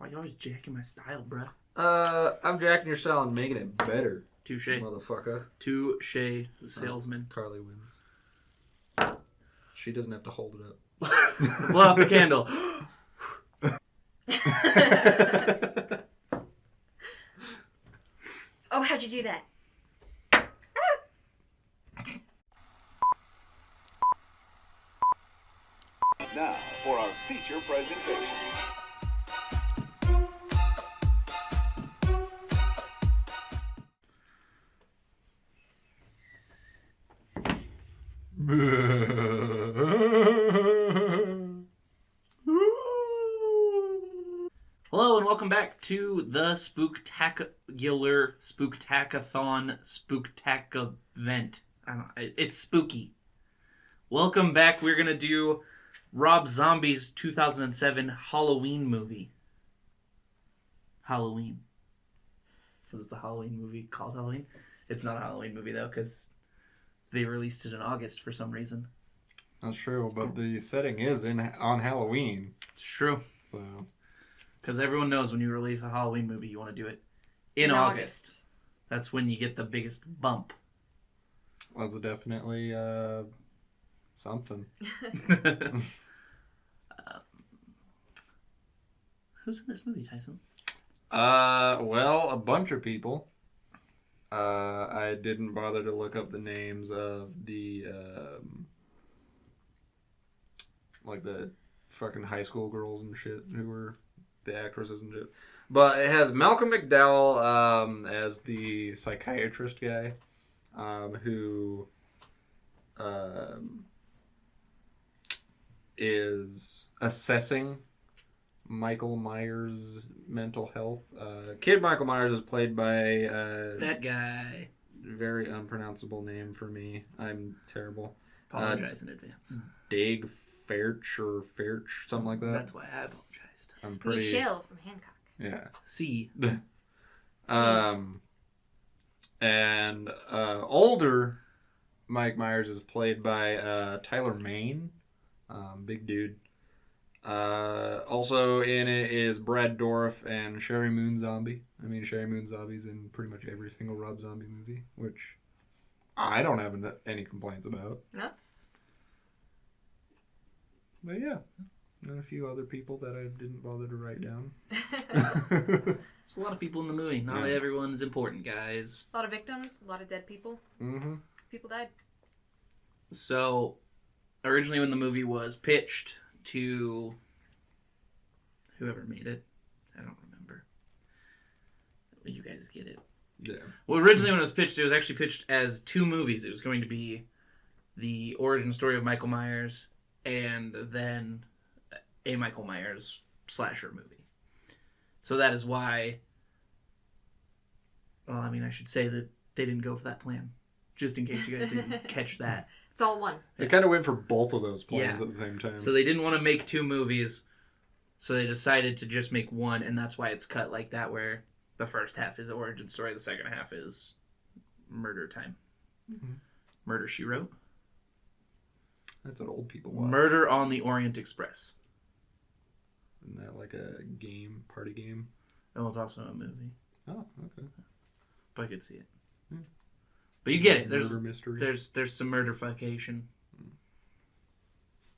Why you always jacking my style, bruh? I'm jacking your style and making it better. Touche. Motherfucker. Touche, salesman. Carly wins. She doesn't have to hold it up. Blow out the candle. Oh, how'd you do that? Now for our feature presentation. Hello and welcome back to the Spooktacathon event. It's spooky. Welcome back. We're gonna do Rob Zombie's 2007 Halloween movie. Halloween. Because it's a Halloween movie called Halloween. It's not a Halloween movie though, because they released it in August for some reason. That's true, but the setting is on Halloween. It's true. So, because everyone knows when you release a Halloween movie, you want to do it in August. That's when you get the biggest bump. That's definitely something. Who's in this movie, Tyson? Well, a bunch of people. I didn't bother to look up the names of the like the fucking high school girls and shit who were the actresses and shit. But it has Malcolm McDowell as the psychiatrist guy, who is assessing Michael Myers' mental health. Kid Michael Myers is played by that guy. Very unpronounceable name for me. I'm terrible. Apologize in advance. Dag Fairch or Fairch, something like that. That's why I apologized. I'm pretty. Michelle from Hancock. Yeah. See. And older Mike Myers is played by Tyler Mane. Big dude. Also in it is Brad Dourif and Sherry Moon Zombie. I mean, Sherry Moon Zombie's in pretty much every single Rob Zombie movie, which I don't have any complaints about. No? But yeah, and a few other people that I didn't bother to write down. There's a lot of people in the movie. Not everyone's important, guys. A lot of victims, a lot of dead people. Mm-hmm. People died. So, originally when the movie was pitched to whoever made it, I don't remember. You guys get it. Yeah. Well, originally when it was actually pitched as two movies. It was going to be the origin story of Michael Myers and then a Michael Myers slasher movie. So that is why, well, I mean, I should say that they didn't go for that plan. Just in case you guys didn't catch that. It's all one. They kind of went for both of those plans at the same time. So they didn't want to make two movies, so they decided to just make one, and that's why it's cut like that, where the first half is the origin story, the second half is murder time. Mm-hmm. Murder, She Wrote. That's what old people watch. Murder on the Orient Express. Isn't that like a game, party game? Oh, it's also a movie. Oh, okay. But I could see it. Yeah. But you get it. Murder mystery. There's some murderfication.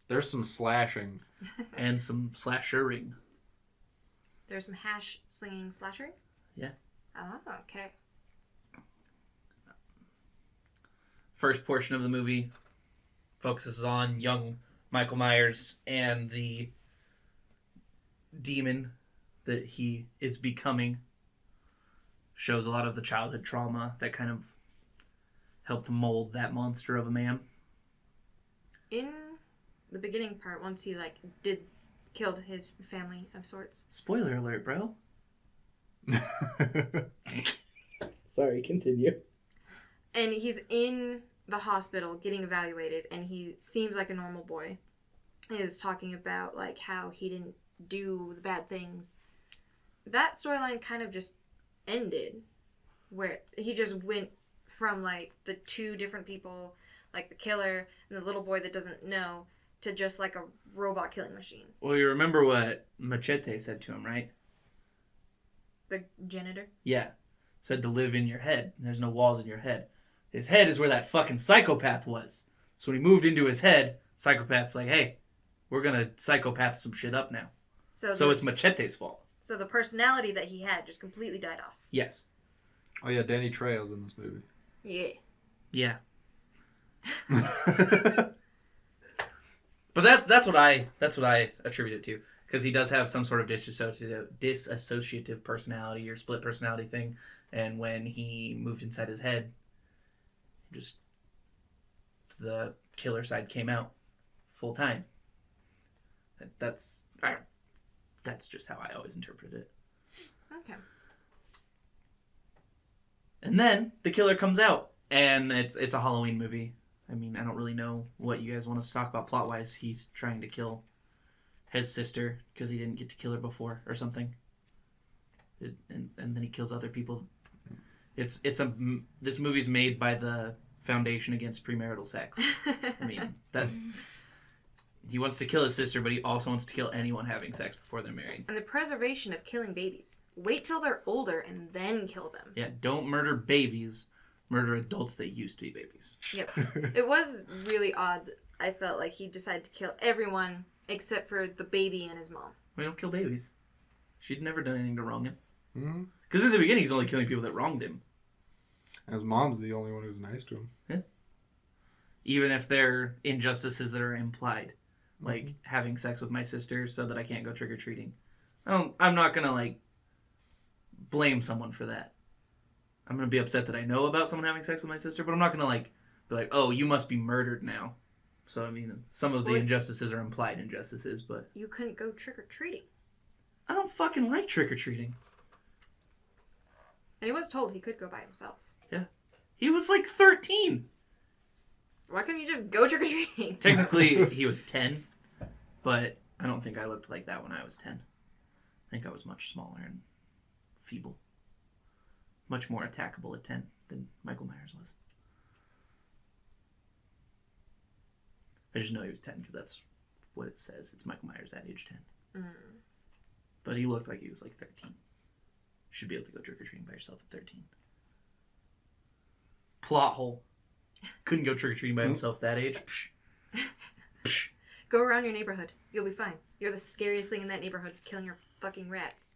There's some slashing. And some slashering. There's some hash slinging slashering? Yeah. Oh, okay. First portion of the movie focuses on young Michael Myers and the demon that he is becoming. Shows a lot of the childhood trauma that kind of helped mold that monster of a man. In the beginning part, once he killed his family of sorts. Spoiler alert, bro. Sorry, continue. And he's in the hospital getting evaluated, and he seems like a normal boy. He is talking about how he didn't do the bad things. That storyline kind of just ended, where he just went from the two different people, the killer and the little boy that doesn't know, to just a robot killing machine. Well, you remember what Machete said to him, right? The janitor. Yeah. Said to live in your head. There's no walls in your head. His head is where that fucking psychopath was. So when he moved into his head, psychopath's like, hey, we're gonna psychopath some shit up now. So it's Machete's fault. So the personality that he had just completely died off. Yes. Oh yeah, Danny Trejo's in this movie. Yeah. Yeah. But that's what I attribute it to, because he does have some sort of dissociative personality or split personality thing, and when he moved inside his head, just the killer side came out full time. That's just how I always interpret it. Okay. And then the killer comes out, and it's a Halloween movie. I mean, I don't really know what you guys want us to talk about plot-wise. He's trying to kill his sister because he didn't get to kill her before or something. And then he kills other people. This movie's made by the Foundation Against Premarital Sex. I mean, that he wants to kill his sister, but he also wants to kill anyone having sex before they're married. And the preservation of killing babies. Wait till they're older and then kill them. Yeah, don't murder babies. Murder adults that used to be babies. Yep. It was really odd. I felt like he decided to kill everyone except for the baby and his mom. We don't kill babies. She'd never done anything to wrong him. Mm-hmm. Because in the beginning, he's only killing people that wronged him. And his mom's the only one who's nice to him. Yeah. Even if they're injustices that are implied. Like, having sex with my sister so that I can't go trick-or-treating. I'm not going to, like, blame someone for that. I'm going to be upset that I know about someone having sex with my sister, but I'm not going to, like, be like, oh, you must be murdered now. So, I mean, some of the injustices are implied injustices, but... You couldn't go trick-or-treating. I don't fucking like trick-or-treating. And he was told he could go by himself. Yeah. He was, like, 13. Why couldn't you just go trick-or-treating? Technically, he was 10, but I don't think I looked like that when I was 10. I think I was much smaller and feeble. Much more attackable at 10 than Michael Myers was. I just know he was 10 because that's what it says. It's Michael Myers at age 10. But he looked like he was like 13. You should be able to go trick-or-treating by yourself at 13. Plot hole. Couldn't go trick-or-treating by himself that age. Psh. Psh. Go around your neighborhood. You'll be fine. You're the scariest thing in that neighborhood, killing your fucking rats.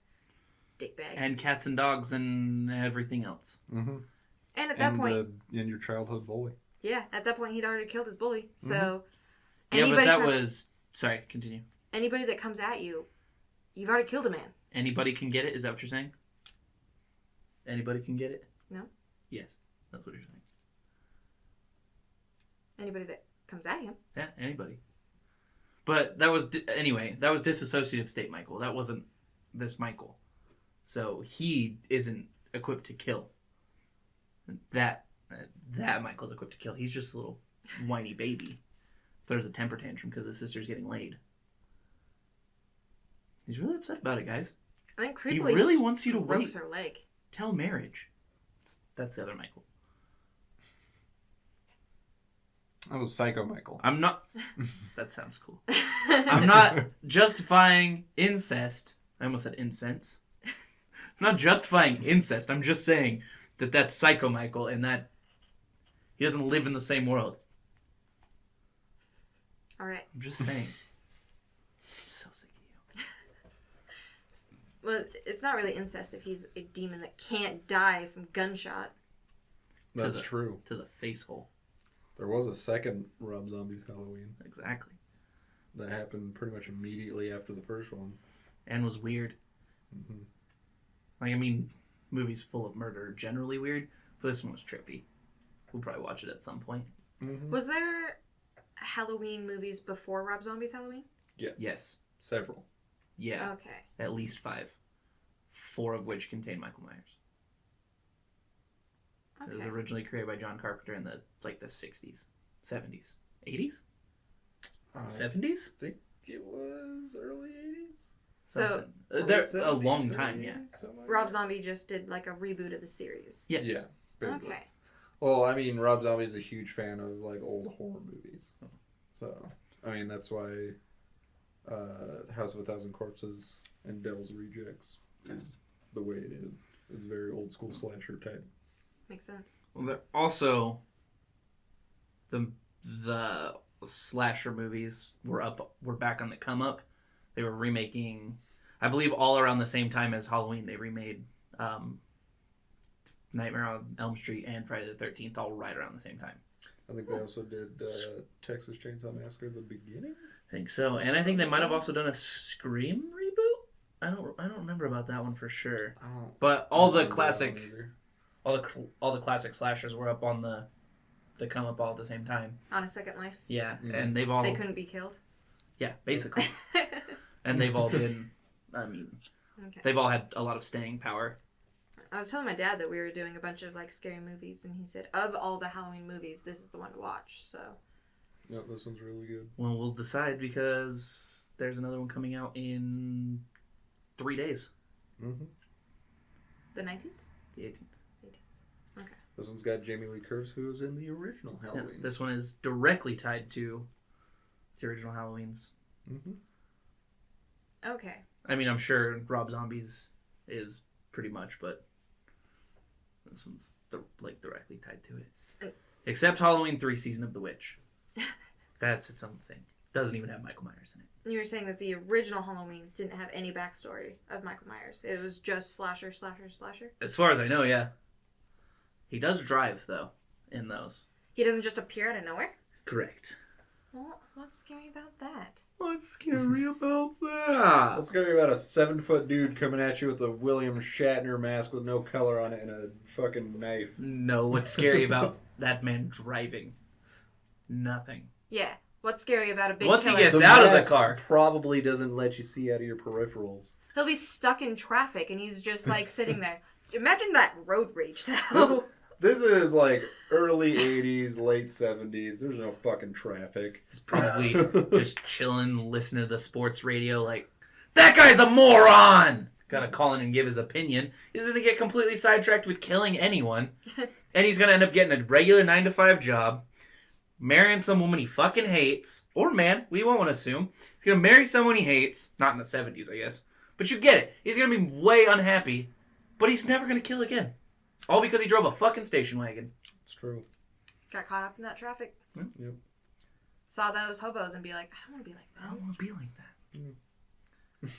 Dickbag. And cats and dogs and everything else. Mm-hmm. And at that point... And your childhood bully. Yeah, at that point he'd already killed his bully. So... Yeah, but that was... Sorry, continue. Anybody that comes at you, you've already killed a man. Anybody can get it? Is that what you're saying? Anybody can get it? No. Yes, that's what you're saying. Anybody that comes at him. Yeah, anybody. But that was... Anyway, that was dissociative state Michael. That wasn't this Michael. So he isn't equipped to kill. That Michael's equipped to kill. He's just a little whiny baby. Throws a temper tantrum because his sister's getting laid. He's really upset about it, guys. I think he really wants you to wait her leg. till marriage. That's the other Michael. That was Psycho Michael. I'm not... That sounds cool. I'm not justifying incest. I almost said incense. I'm not justifying incest. I'm just saying that that's Psycho Michael and that he doesn't live in the same world. All right. I'm just saying. I'm so sick of you. Well, it's not really incest if he's a demon that can't die from gunshot. That's true. To the face hole. There was a second Rob Zombie's Halloween. Exactly. That happened pretty much immediately after the first one. And was weird. Mm-hmm. Like, I mean, movies full of murder are generally weird, but this one was trippy. We'll probably watch it at some point. Mm-hmm. Was there Halloween movies before Rob Zombie's Halloween? Yes. Yes. Several. Yeah. Okay. At least 5. 4 of which contain Michael Myers. Okay. It was originally created by John Carpenter in the 60s, 70s, 80s, 70s. I think it was early 80s. So they're a long time, yeah. Rob Zombie just did like a reboot of the series. Yes. Yeah. Basically. Okay. Well, I mean, Rob Zombie's a huge fan of like old horror movies, so I mean that's why House of a Thousand Corpses and Devil's Rejects is the way it is. It's very old school slasher type. Makes sense. Well, they're also the slasher movies were back on the come up. They were remaking, I believe, all around the same time as Halloween. They remade Nightmare on Elm Street and Friday the 13th all right around the same time. I think they also did Texas Chainsaw Massacre at the beginning. I think so, and I think they might have also done a Scream reboot. I don't remember about that one for sure. But all the classic, all the classic slashers were up on the come up all at the same time. On a Second Life. Yeah, Mhm. and they've all They couldn't be killed. yeah basically, and they've all been. I mean, Okay. they've all had a lot of staying power. I was telling my dad that we were doing a bunch of like scary movies, and he said of all the Halloween movies, this is the one to watch. So. Yeah, this one's really good. Well, we'll decide because there's another one coming out in 3 days. Mm-hmm. The 19th? The 18th. This one's got Jamie Lee Curtis, who was in the original Yeah, Halloween. this one is directly tied to the original Halloween's. Mm-hmm. Okay. I mean, I'm sure Rob Zombie's is pretty much, but this one's directly tied to it. Except Halloween 3 Season of the Witch. That's its own thing. Doesn't even have Michael Myers in it. You were saying that the original Halloweens didn't have any backstory of Michael Myers. It was just slasher, slasher, slasher. As far as I know, yeah. He does drive, though, in those. He doesn't just appear out of nowhere? Correct. Well, what's scary about that? What's scary about that? What's scary about a 7-foot dude coming at you with a William Shatner mask with no color on it and a fucking knife? No, what's scary about that man driving? Nothing. Yeah. What's scary about a big Once he killer? gets out of the mask car. probably doesn't let you see out of your peripherals. He'll be stuck in traffic, and he's just like sitting there. Imagine that road rage, though. This is like early 80s, late 70s. There's no fucking traffic. He's probably just chilling, listening to the sports radio like, that guy's a moron! Gonna call in and give his opinion. He's gonna get completely sidetracked with killing anyone. And he's gonna end up getting a regular 9-to-5 job, marrying some woman he fucking hates. Or man, we won't assume. He's gonna marry someone he hates. Not in the 70s, I guess. But you get it. He's gonna be way unhappy. But he's never gonna kill again. All because he drove a fucking station wagon. It's true. Got caught up in that traffic. Yep. Saw those hobos and be like, I don't want to be like I don't want to be like that. that.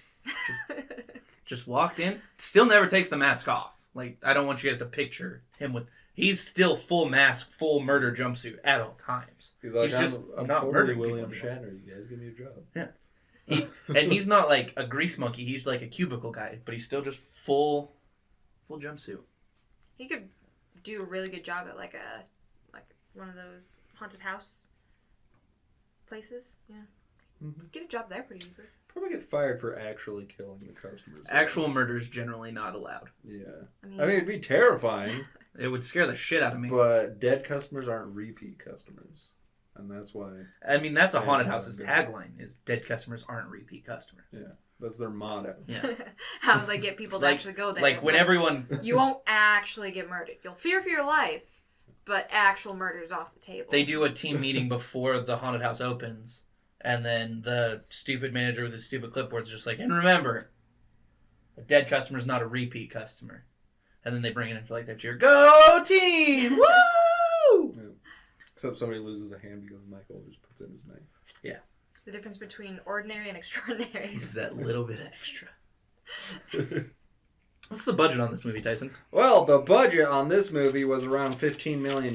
Just walked in. Still never takes the mask off. Like, I don't want you guys to picture him with... He's still full mask, full murder jumpsuit at all times. He's like, He's just I'm not totally murdering William people Shatner. You guys give me a job. And he's not like a grease monkey. He's like a cubicle guy. But he's still just full jumpsuit. He could do a really good job at like one of those haunted house places. Yeah. Mm-hmm. Get a job there pretty easily. Probably get fired for actually killing the customers. Actual murder is generally not allowed. Yeah. I mean, It'd be terrifying, It would scare the shit out of me. but dead customers aren't repeat customers. And that's why, I mean, that's a Yeah, haunted house's good. tagline, is dead customers aren't repeat customers. yeah, that's their motto. Yeah. how do they get people to Like- actually go there? Like, It's when everyone... you won't actually get murdered. You'll fear for your life, but actual murder is off the table. They do a team meeting before the haunted house opens, and then the stupid manager with his stupid clipboard's just like, and remember, a dead customer is not a repeat customer. And then they bring it in for like their cheer. Go team! Woo! Yeah. Except somebody loses a hand because Michael just puts in his knife. The difference between ordinary and extraordinary. It's that little bit extra. What's the budget on this movie, Tyson? Well, the budget on this movie was around $15 million,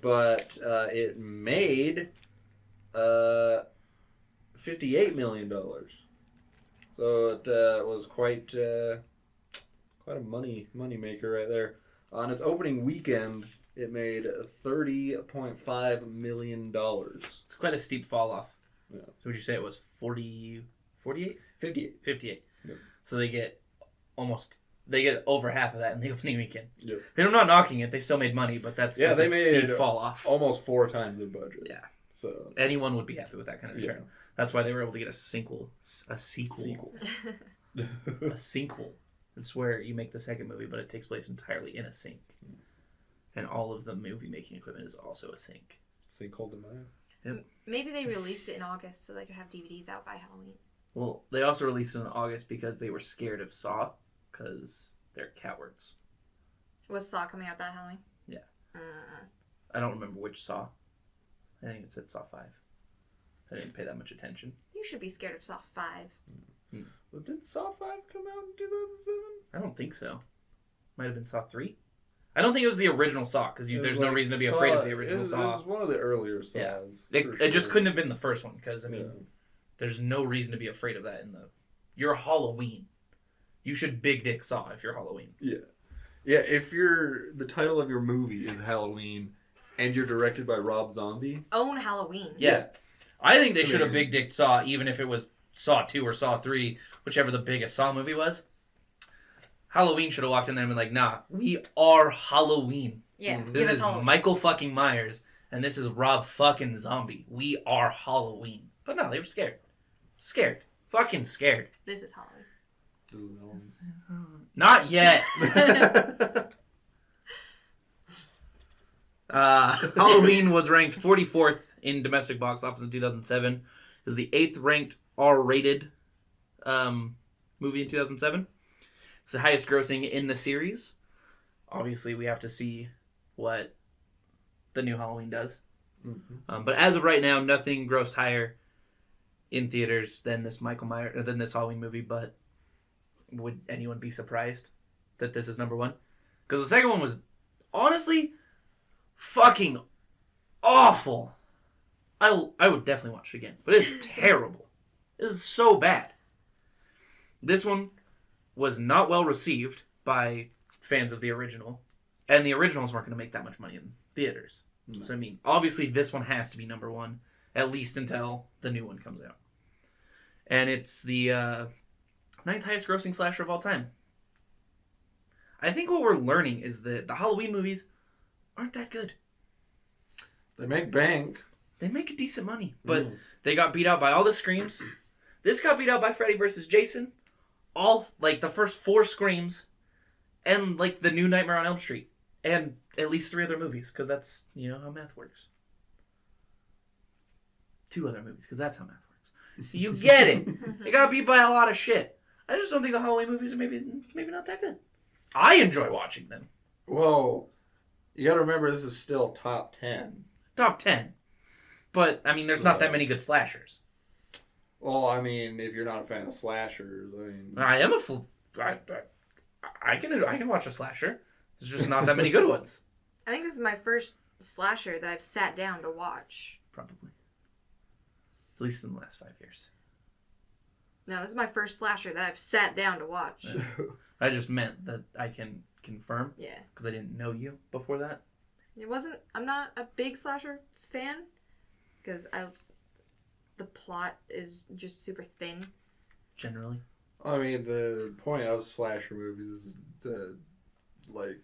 but it made $58 million. So it was quite a money maker right there. On its opening weekend, it made $30.5 million. It's quite a steep fall off. Yeah. So would you say it was 48? 58. 58. Yep. So they get over half of that in the opening weekend. Yep. And I'm not knocking it. They still made money, but that's Yeah, a they made steep fall off. Almost 4 times their budget. Yeah. So Anyone would be happy with that kind of yeah. return. That's why they were able to get a sequel. A sequel. A sequel. It's where you make the second movie, but it takes place entirely in a sink. And all of the movie making equipment is also a sink. Sinkhole to mine. Maybe they released it in August so they could have DVDs out by Halloween. Well, they also released it in August because they were scared of Saw. because they're cowards. Was Saw coming out that Halloween? Yeah. I don't remember which Saw. I think it said Saw 5. I didn't pay that much attention. You should be scared of Saw 5. Well, did Saw 5 come out in 2007? I don't think so. Might have been Saw 3. I don't think it was the original Saw, because there's no reason to be afraid of the original Saw. It was one of the earlier Saws. Yeah. It just couldn't have been the first one, because, I mean, there's no reason to be afraid of that in the... You're Halloween. You should big dick Saw if you're Halloween. Yeah. Yeah, if the title of your movie is Halloween, and you're directed by Rob Zombie... Own Halloween. Yeah. I think they should have big dicked Saw, even if it was Saw 2 or Saw 3, whichever the biggest Saw movie was. Halloween should have walked in there and been like, nah, we are Halloween. Yeah, This is Michael fucking Myers, and this is Rob fucking Zombie. We are Halloween. But no, they were scared. Scared. Fucking scared. This is Halloween. Not yet. Halloween was ranked 44th in domestic box office in 2007. It was the 8th ranked R-rated movie in 2007. It's the highest grossing in the series. Obviously, we have to see what the new Halloween does. Mm-hmm. But as of right now, nothing grossed higher in theaters than this Halloween movie. But would anyone be surprised that this is number one? Because the second one was honestly fucking awful. I would definitely watch it again, but it's terrible. This is so bad. This one was not well received by fans of the original, and the originals weren't going to make that much money in theaters. No. So I mean, obviously this one has to be number one, at least until the new one comes out. And it's the 9th highest grossing slasher of all time. I think what we're learning is that the Halloween movies aren't that good. They make bank. They make a decent money, but they got beat out by all the Screams. This got beat out by Freddy vs. Jason. All, like, the first 4 Screams, and, like, the new Nightmare on Elm Street. And at least 3 other movies, because that's, how math works. 2 other movies, because that's how math works. You get it. It got beat by a lot of shit. I just don't think the Halloween movies are maybe not that good. I enjoy watching them. Well, you gotta remember this is still top 10. Top 10. But, I mean, there's not that many good slashers. Well, I mean, if you're not a fan of slashers, I am I can watch a slasher. There's just not that many good ones. I think this is my first slasher that I've sat down to watch. Probably. At least in the last 5 years. No, this is my first slasher that I've sat down to watch. I just meant that I can confirm. Yeah. Because I didn't know you before that. I'm not a big slasher fan. Because the plot is just super thin. Generally. I mean, the point of slasher movies is to, like...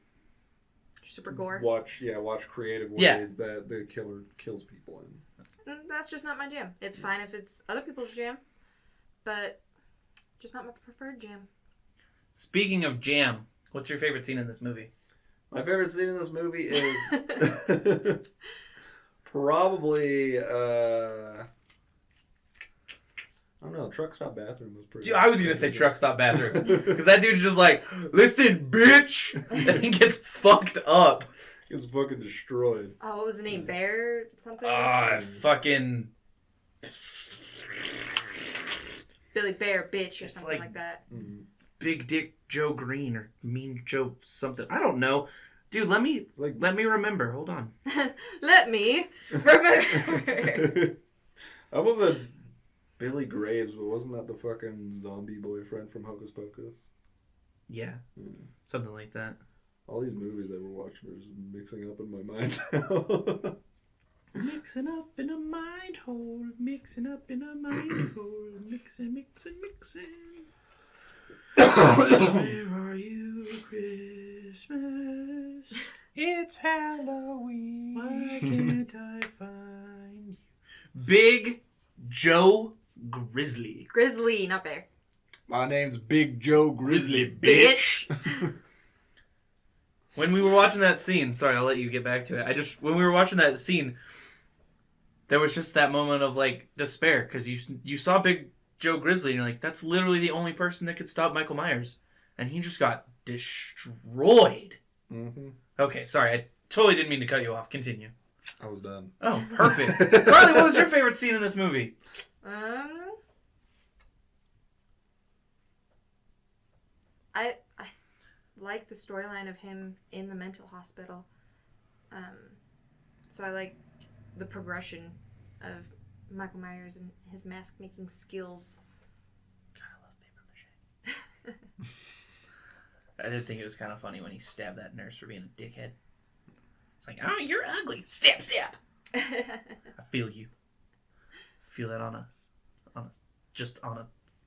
Super gore? Watch creative ways that the killer kills people in. That's just not my jam. It's fine if it's other people's jam. But just not my preferred jam. Speaking of jam, what's your favorite scene in this movie? My favorite scene in this movie is... probably, I don't know, Truck Stop Bathroom was pretty... Dude, I was going to say Truck Stop Bathroom. Because that dude's just like, listen, bitch! And he gets fucked up. Gets fucking destroyed. Oh, what was the name? Bear something? Fucking... Billy Bear, bitch, or something like that. Big Dick Joe Green or Mean Joe something. I don't know. Dude, let me remember. Hold on. Let me remember. That was a Billy Graves, but wasn't that the fucking zombie boyfriend from Hocus Pocus? Yeah. Something like that. All these movies that we're watching are just mixing up in my mind now. Mixing up in a mind hole. Mixing up in a mind hole. Mixing. Where are you, Christmas? It's Halloween. Why can't I find you? Big Joe Grizzly. Grizzly, not Bear. My name's Big Joe Grizzly, bitch. When we were watching that scene, sorry, I'll let you get back to it. When we were watching that scene, there was just that moment of like despair because you saw Big Joe Grizzly and you're like, that's literally the only person that could stop Michael Myers. and he just got destroyed. Mm-hmm. Okay, sorry, I totally didn't mean to cut you off. Continue. I was done. Oh, perfect. Carly, what was your favorite scene in this movie? I like the storyline of him in the mental hospital. So I like the progression of Michael Myers and his mask making skills. God, I love paper mache. I did think it was kind of funny when he stabbed that nurse for being a dickhead. It's like, oh, you're ugly. Stab, stab. I feel you. Feel that on a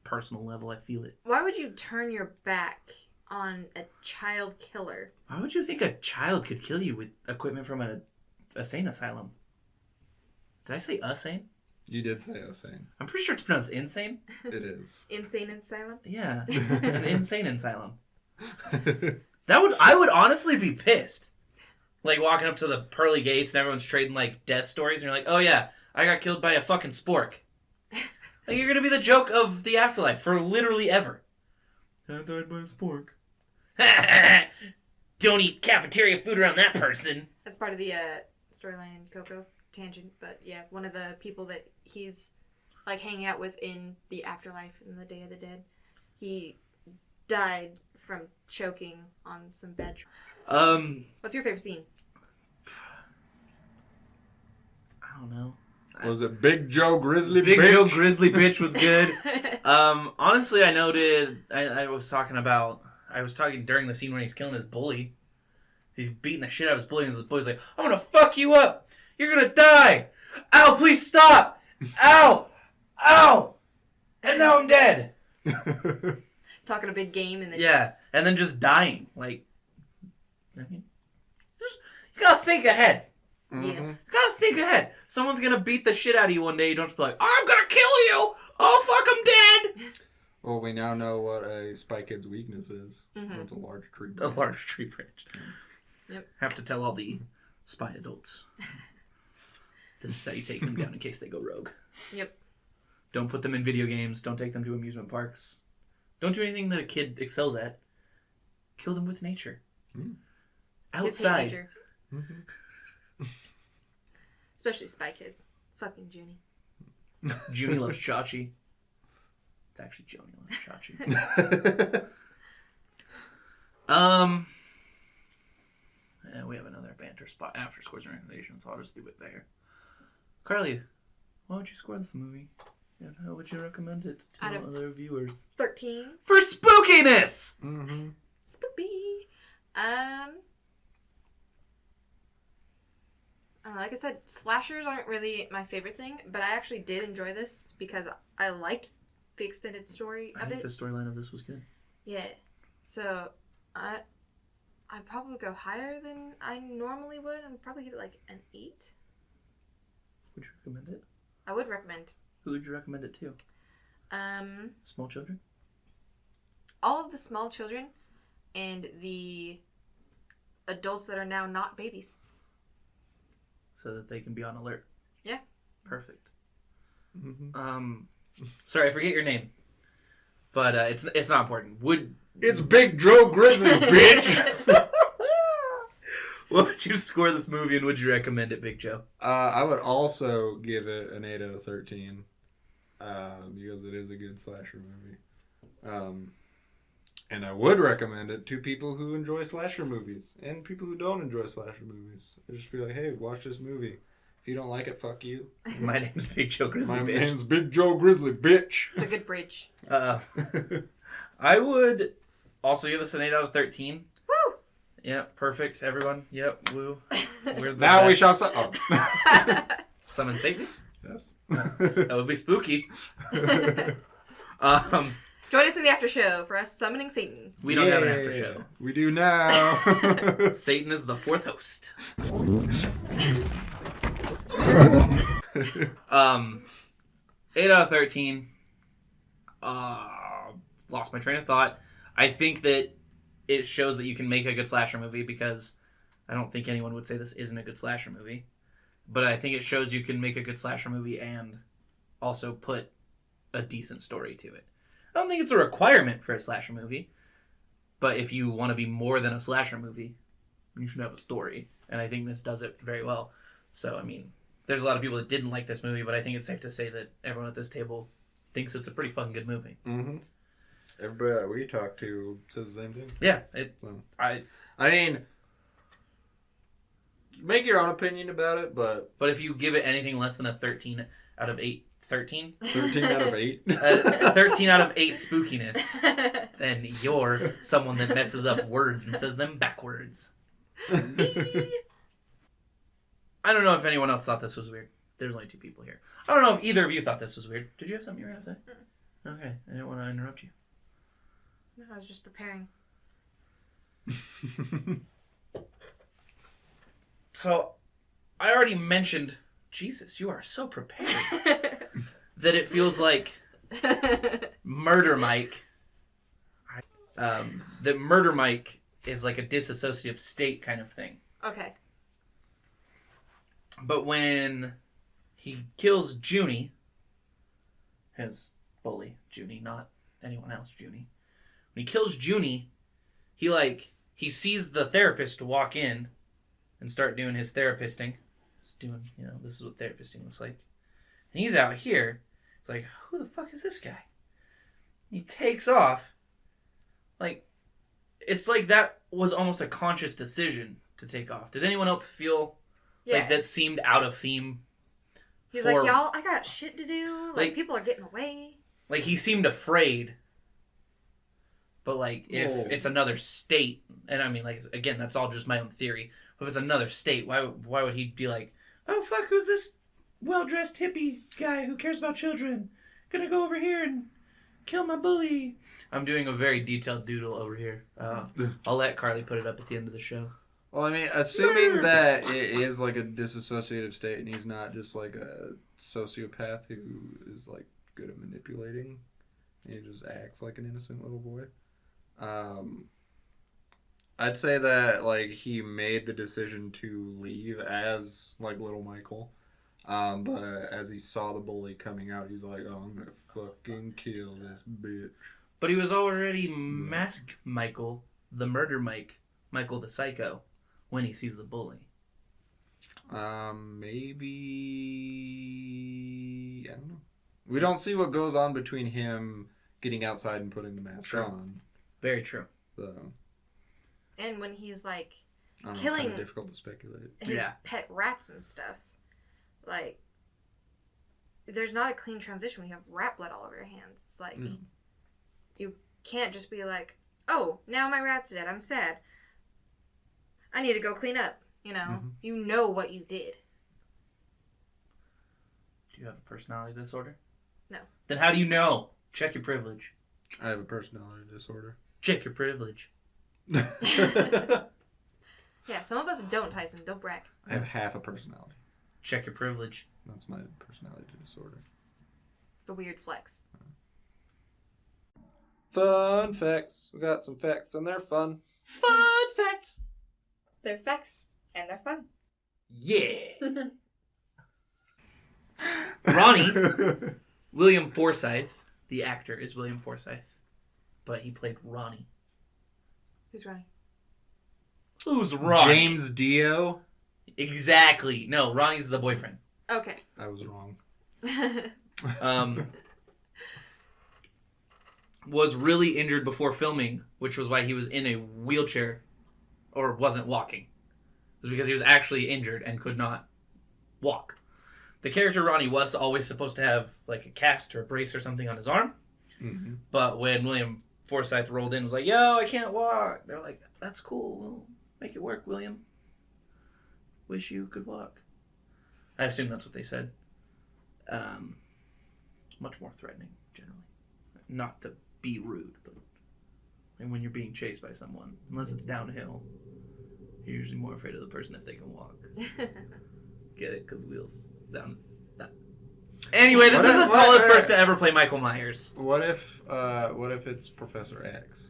personal level. I feel it. Why would you turn your back on a child killer? Why would you think a child could kill you with equipment from a sane asylum? Did I say sane? You did say insane. I'm pretty sure it's pronounced insane. It is. Insane asylum? Yeah, an insane asylum. I would honestly be pissed. Like walking up to the pearly gates and everyone's trading like death stories, and you're like, "Oh yeah, I got killed by a fucking spork." Like you're gonna be the joke of the afterlife for literally ever. I died by a spork. Don't eat cafeteria food around that person. That's part of the storyline in Coco. Tangent, but yeah, one of the people that he's like hanging out with in the afterlife in the Day of the Dead, he died from choking on some bed. What's your favorite scene? I don't know. Was it Big Joe Grizzly Big Bitch? Joe Grizzly Bitch was good. Honestly, I noted. I was talking during the scene when he's killing his bully. He's beating the shit out of his bully, and his bully's like, "I'm gonna fuck you up. You're gonna die! Ow, please stop! Ow! Ow! And now I'm dead!" Talking a big game and then and then just dying. Like, I mean, you gotta think ahead. Mm-hmm. Yeah. You gotta think ahead. Someone's gonna beat the shit out of you one day. You don't just be like, "I'm gonna kill you! Oh, fuck, I'm dead!" Well, we now know what a Spy Kid's weakness is. Mm-hmm. It's a large tree A branch. large tree branch. Yep. Have to tell all the spy adults. This is how you take them down in case they go rogue. Yep. Don't put them in video games. Don't take them to amusement parks. Don't do anything that a kid excels at. Kill them with nature. Mm. Kids hate Outside. nature. Mm-hmm. Especially Spy Kids. Fucking Junie. Junie loves Chachi. It's actually Joni loves Chachi. We have another banter spot after scores and recommendations, so I'll just leave it there. Carly, why would you score this movie? And how would you recommend it to Out of other viewers? 13. For spookiness! Mm-hmm. Spoopy. I don't know, like I said, slashers aren't really my favorite thing, but I actually did enjoy this because I liked the extended story I of think it. the storyline of this was good. Yeah. So, I'd probably go higher than I normally would. I'd probably give it like an 8. Would you recommend it? I would recommend. Who would you recommend it to? Small children? All of the small children and the adults that are now not babies. So that they can be on alert. Yeah. Perfect. Mm-hmm. Sorry, I forget your name. But it's not important. It's Big Joe Grizzly, bitch! What would you score this movie and would you recommend it, Big Joe? I would also give it an 8 out of 13 because it is a good slasher movie. And I would recommend it to people who enjoy slasher movies and people who don't enjoy slasher movies. I'd just be like, hey, watch this movie. If you don't like it, fuck you. My name's Big Joe Grizzly, My bitch. name's Big Joe Grizzly, bitch. It's a good bridge. I would also give this an 8 out of 13. Woo! Yeah, perfect, everyone. Yep, woo. We're the Now we best. shall Summon Satan? Yes. That would be spooky. Join us in the after show for us summoning Satan. We don't have an after show. We do now. Satan is the fourth host. 8 out of 13. Lost my train of thought. I think that it shows that you can make a good slasher movie because I don't think anyone would say this isn't a good slasher movie. But I think it shows you can make a good slasher movie and also put a decent story to it. I don't think it's a requirement for a slasher movie. But if you want to be more than a slasher movie, you should have a story. And I think this does it very well. So, I mean, there's a lot of people that didn't like this movie, but I think it's safe to say that everyone at this table thinks it's a pretty fucking good movie. Mm-hmm. Everybody that we talk to says the same thing. Yeah. I mean, make your own opinion about it, but if you give it anything less than a 13 out of 8, 13? 13 out of 8? 13 out of 8 spookiness, then you're someone that messes up words and says them backwards. I don't know if anyone else thought this was weird. There's only 2 people here. I don't know if either of you thought this was weird. Did you have something you were going to say? Okay, I didn't want to interrupt you. No, I was just preparing. So, I already mentioned, Jesus, you are so prepared, that it feels like Murder Mike, that Murder Mike is like a disassociative state kind of thing. Okay. But when he kills Junie, his bully, Junie, not anyone else, Junie. When he kills Junie, he sees the therapist walk in and start doing his therapisting. He's doing, this is what therapisting looks like. And he's out here. It's like, who the fuck is this guy? He takes off. Like, it's like that was almost a conscious decision to take off. Did anyone else feel like that seemed out of theme? He's like, y'all, I got shit to do. Like people are getting away. Like, he seemed afraid. But, like, if it's another state, and I mean, like, again, that's all just my own theory. But if it's another state, why would he be like, oh, fuck, who's this well-dressed hippie guy who cares about children? Gonna go over here and kill my bully. I'm doing a very detailed doodle over here. I'll let Carly put it up at the end of the show. Well, I mean, assuming that it is like a disassociative state and he's not just like a sociopath who is like good at manipulating, he just acts like an innocent little boy. I'd say that like he made the decision to leave as like little Michael, but as he saw the bully coming out, he's like, "Oh, I'm gonna fucking kill this bitch." But he was already Mask Michael, the murder Mike, Michael the psycho, when he sees the bully. Maybe I don't know. We don't see what goes on between him getting outside and putting the mask on. Very true. So. And when he's like killing, it's kind of difficult to speculate. His pet rats and stuff, like there's not a clean transition when you have rat blood all over your hands. It's like you can't just be like, oh, now my rat's dead. I'm sad. I need to go clean up. You know what you did. Do you have a personality disorder? No. Then how do you know? Check your privilege. I have a personality disorder. Check your privilege. Yeah, some of us don't, Tyson. Don't brag. I have half a personality. Check your privilege. That's my personality disorder. It's a weird flex. Fun facts. We got some facts and they're fun. Fun facts. They're facts and they're fun. Yeah. Ronnie, William Forsythe, the actor is William Forsythe, but he played Ronnie. Who's Ronnie? Who's Ronnie? James Dio. Exactly. No, Ronnie's the boyfriend. Okay. I was wrong. Was really injured before filming, which was why he was in a wheelchair or wasn't walking. It was because he was actually injured and could not walk. The character Ronnie was always supposed to have like a cast or a brace or something on his arm. Mm-hmm. But when William Forsythe rolled in and was like, yo, I can't walk. They're like, that's cool. We'll make it work, William. Wish you could walk. I assume that's what they said. Much more threatening, generally. Not to be rude, but when you're being chased by someone, unless it's downhill, you're usually more afraid of the person if they can walk. Get it? Because wheels down. Anyway, this is the tallest person to ever play Michael Myers. What if it's Professor X?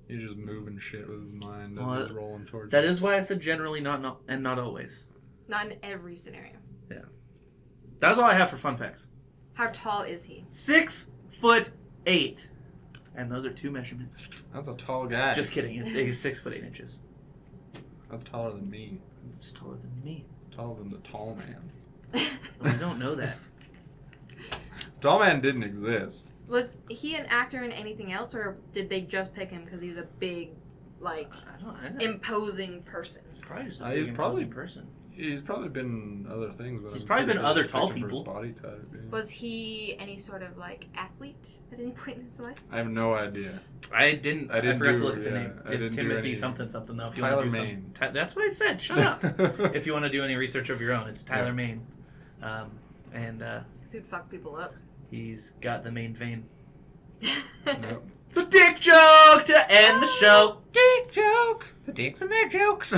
He's just moving shit with his mind as he's rolling towards That is why I said generally not and not always. Not in every scenario. Yeah. That's all I have for fun facts. How tall is he? 6'8". And those are 2 measurements. That's a tall guy. Just kidding. He's 6 foot 8 inches. That's taller than me. It's taller than me. It's taller than the tall man. I don't know that. Tall man didn't exist. Was he an actor in anything else, or did they just pick him because he was a big, like, I don't imposing person? Probably just a He's big probably- imposing person. He's probably been other things, but He's I'm probably pretty been sure other they tall picked him for his people. Body type. Yeah. Was he any sort of, like, athlete at any point in his life? I have no idea. I didn't forgot to look at the yeah, name. I It's didn't do Timothy any- something though. If you Tyler want to do Maine. That's what I said. Shut up. If you want to do any research of your own, it's Tyler Yeah. Maine. And Because he'd fuck people up. he's got the main vein. Nope. It's a dick joke to end the show. Dick joke. The dicks and their jokes.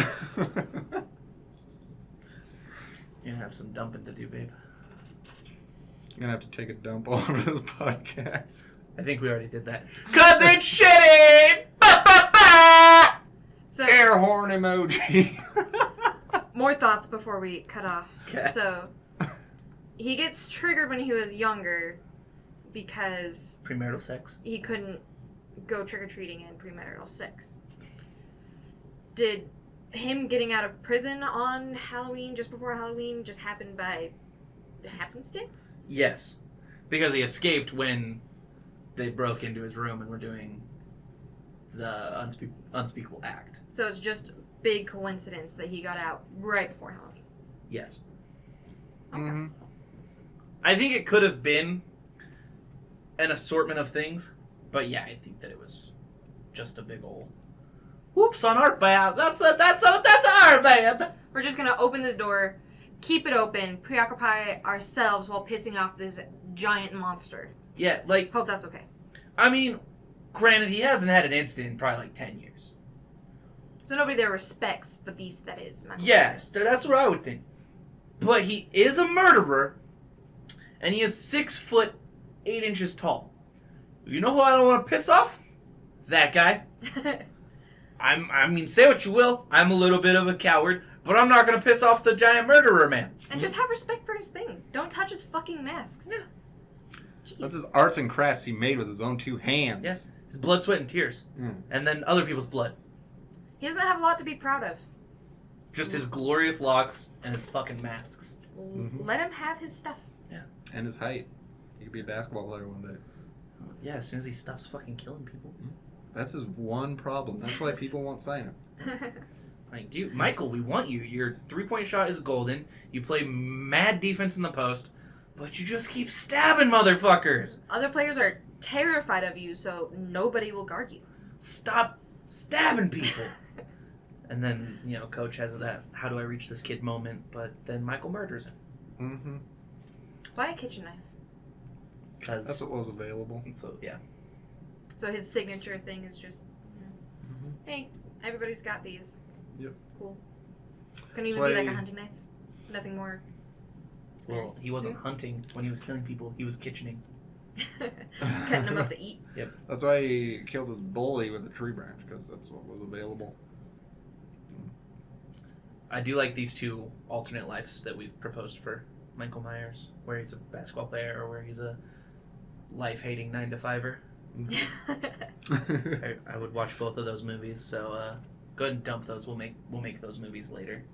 You have some dumping to do, babe. I'm gonna have to take a dump all over this podcast. I think we already did that. Cause it's shitty! Ba, ba, ba! So, Air horn emoji. more thoughts before we cut off. 'Kay. So, he gets triggered when he was younger because Premarital sex. he couldn't go trick-or-treating in premarital sex. Did him getting out of prison on Halloween, just before Halloween, just happen by happenstance? Yes. Because he escaped when they broke into his room and were doing the unspeakable act. So it's just big coincidence that he got out right before Halloween. Yes. Mm-hmm. I think it could have been an assortment of things, but yeah, I think that it was just a big old whoops on our bad. That's our bad. We're just gonna open this door, keep it open, preoccupy ourselves while pissing off this giant monster. Yeah, like, Hope that's okay. I mean, granted, he hasn't had an incident in probably like 10 years. So nobody there respects the beast that is Michael Yeah, Myers. that's what I would think. But he is a murderer, and he is 6 foot 8 inches tall. You know who I don't want to piss off? That guy. I mean, say what you will. I'm a little bit of a coward, but I'm not gonna piss off the giant murderer man. And just have respect for his things. Don't touch his fucking masks. Yeah. Jeez. That's his arts and crafts he made with his own 2 hands. Yeah. His blood, sweat, and tears, and then other people's blood. He doesn't have a lot to be proud of. Just his glorious locks and his fucking masks. Mhm. Let him have his stuff. And his height. He could be a basketball player one day. Yeah, as soon as he stops fucking killing people. That's his one problem. That's why people won't sign him. Like, dude, Michael, we want you. Your 3-point shot is golden. You play mad defense in the post, but you just keep stabbing motherfuckers. Other players are terrified of you, so nobody will guard you. Stop stabbing people. And then, coach has that, how do I reach this kid moment, but then Michael murders him. Mm-hmm. Why a kitchen knife? Cause, That's what was available. so, yeah. So his signature thing is just, Mm-hmm. hey, everybody's got these. Yep. Cool. Couldn't even That's be like why- a hunting knife. Nothing more scary. Well, he wasn't hunting when he was killing people. He was kitchening. Cutting them up to eat. That's why he killed his bully with a tree branch, because that's what was available. I do like these 2 alternate lives that we've proposed for Michael Myers, where he's a basketball player or where he's a life-hating 9-to-5er. I would watch both of those movies, so go ahead and dump those. We'll make those movies later.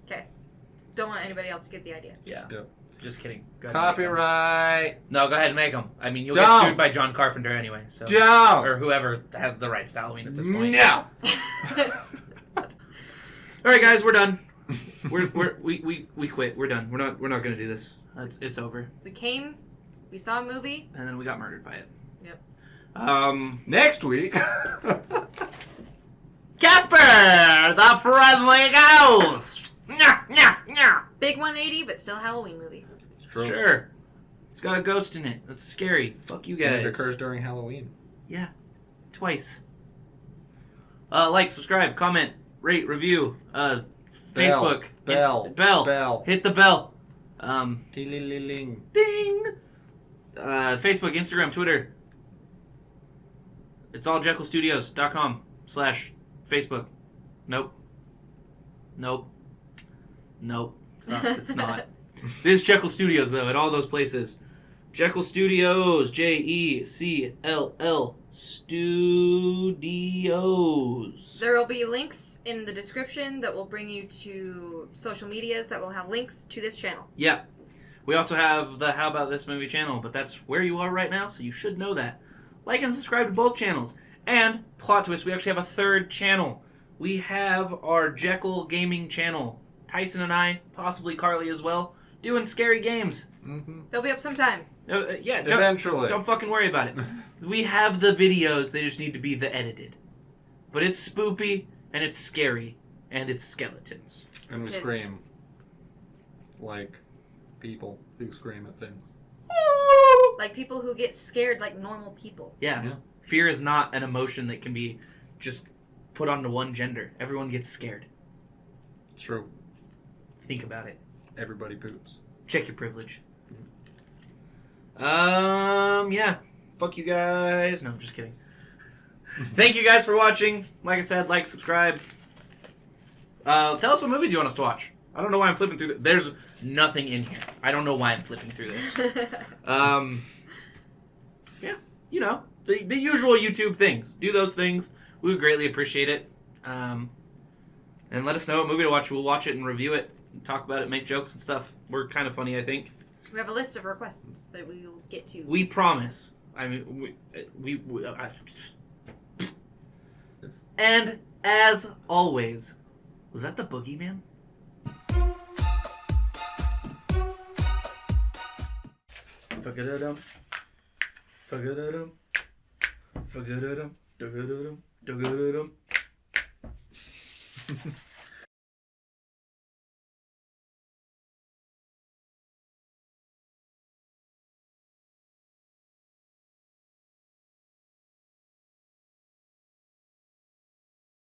Don't want anybody else to get the idea. Yeah. Yep. Just kidding. Go ahead and make 'em. Copyright. No, go ahead and make them. I mean, you'll Don't. get sued by John Carpenter anyway, so Don't. or whoever has the rights to Halloween at this point. No. All right, guys, we're done. We quit. We're done. We're not gonna do this. It's over. We came, we saw a movie. And then we got murdered by it. Yep. Next week. Casper, the friendly ghost. Nyah, nyah, nyah. Big 180, but still Halloween movie. True. Sure. It's got a ghost in it. That's scary. Fuck you And guys. it occurs during Halloween. Twice. Like, subscribe, comment, rate, review. Facebook. Bell. Hit the bell. Ding. Ding. Facebook, Instagram, Twitter. It's all jecllstudios.com/Facebook. Nope. It's not. It's not. It is Jekyll Studios, though, at all those places. Jekyll Studios, JECLL Studios. There will be links in the description that will bring you to social medias that will have links to this channel. Yeah. We also have the How About This Movie channel, but that's where you are right now, so you should know that. Like and subscribe to both channels. And, plot twist, we actually have a third channel. We have our jecll gaming channel. Tyson and I, possibly Carly as well, doing scary games. Mm-hmm. They'll be up sometime. Yeah, Eventually. Don't fucking worry about it. We have the videos, they just need to be the edited. But it's spoopy, and it's scary, and it's skeletons. And we Yes. scream like people who scream at things. Like people who get scared like normal people. Yeah. Yeah. Fear is not an emotion that can be just put onto one gender. Everyone gets scared. It's true. Think about it. Everybody poops. Check your privilege. Yeah. Fuck you guys. No, I'm just kidding. Thank you guys for watching. Like I said, like, subscribe. Tell us what movies you want us to watch. I don't know why I'm flipping through There's nothing in here. I don't know why I'm flipping through this. Yeah, you know, the usual YouTube things. Do those things. We would greatly appreciate it. And let us know what movie to watch. We'll watch it and review it, and talk about it, make jokes and stuff. We're kind of funny, I think. We have a list of requests that we will get to. We promise. I mean, and as always, was that the boogeyman? Fuck-a-da-dum. Fuck-a-da-dum. Fuck-a-da-dum. Dug-a-da-dum. Dug-a-da-dum.